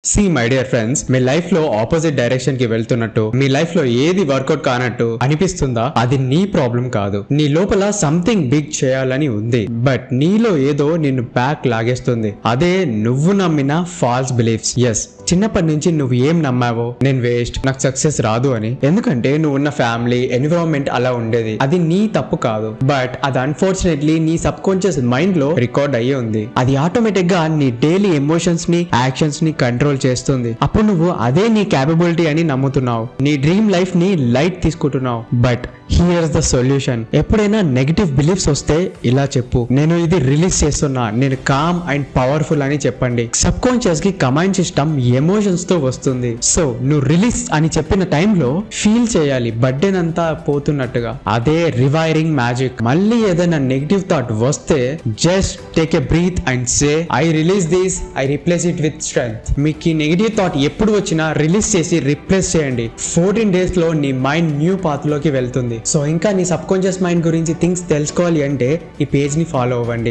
See my dear friends, me life లో opposite direction కి వెళ్తున్నట్టు, మీ లైఫ్ లో ఏది వర్కౌట్ కానట్టు అనిపిస్తుందా? అది నీ ప్రాబ్లం కాదు. నీ లోపల సంథింగ్ బిగ్ చేయాలని ఉంది, బట్ నీలో ఏదో నిన్ను బ్యాక్ లాగేస్తుంది. అదే నువ్వు నమ్మిన ఫాల్స్ బిలీఫ్స్. ఎస్, చిన్నప్పటి నుంచి నువ్వు ఏం నమ్మావో, నేను వేస్ట్, నాకు సక్సెస్ రాదు అని. ఎందుకంటే నువ్వు ఉన్న ఫ్యామిలీ ఎన్విరాన్మెంట్ అలా ఉండేది. అది నీ తప్పు కాదు, బట్ అది అన్ఫార్చునేట్లీ నీ సబ్ కాన్షియస్ మైండ్ లో రికార్డ్ అయ్యి ఉంది. అది ఆటోమేటిక్ గా నీ డైలీ ఎమోషన్స్ ని, యాక్షన్స్ ని కంట్రోల్ చేస్తుంది. అప్పుడు నువ్వు అదే నీ క్యాపబిలిటీ అని నమ్ముతున్నావు. నీ డ్రీమ్ లైఫ్ ని లైట్ తీసుకుంటున్నావు. But here's the solution. ఎప్పుడైనా నెగటివ్ బిలీఫ్స్ వస్తే ఇలా చెప్పు, నేను ఇది రిలీజ్ చేస్తున్నా, నేను కామ్ అండ్ పవర్ఫుల్ అని చెప్పండి. సబ్ కాన్షియస్ కి కమాండ్ సిస్టమ్ ఎమోషన్స్ తో వస్తుంది. సో నువ్వు రిలీజ్ అని చెప్పిన టైంలో ఫీల్ చేయాలి బర్డెన్ అంతా పోతున్నట్టుగా. అదే రివైరింగ్ మ్యాజిక్. మళ్ళీ ఏదైనా నెగటివ్ థాట్ వస్తే just take a breath and say, I release this, I replace it with strength. మీకు ఈ నెగటివ్ థాట్ ఎప్పుడు వచ్చినా రిలీజ్ చేసి రిప్లేస్ చేయండి. 14 days లో నీ మైండ్ న్యూ పాత్ లోకి వెళ్తుంది. సో ఇంకా నీ సబ్ కాన్షియస్ మైండ్ గురించి థింగ్స్ తెలుసుకోవాలి అంటే ఈ పేజ్ ని ఫాలో అవ్వండి.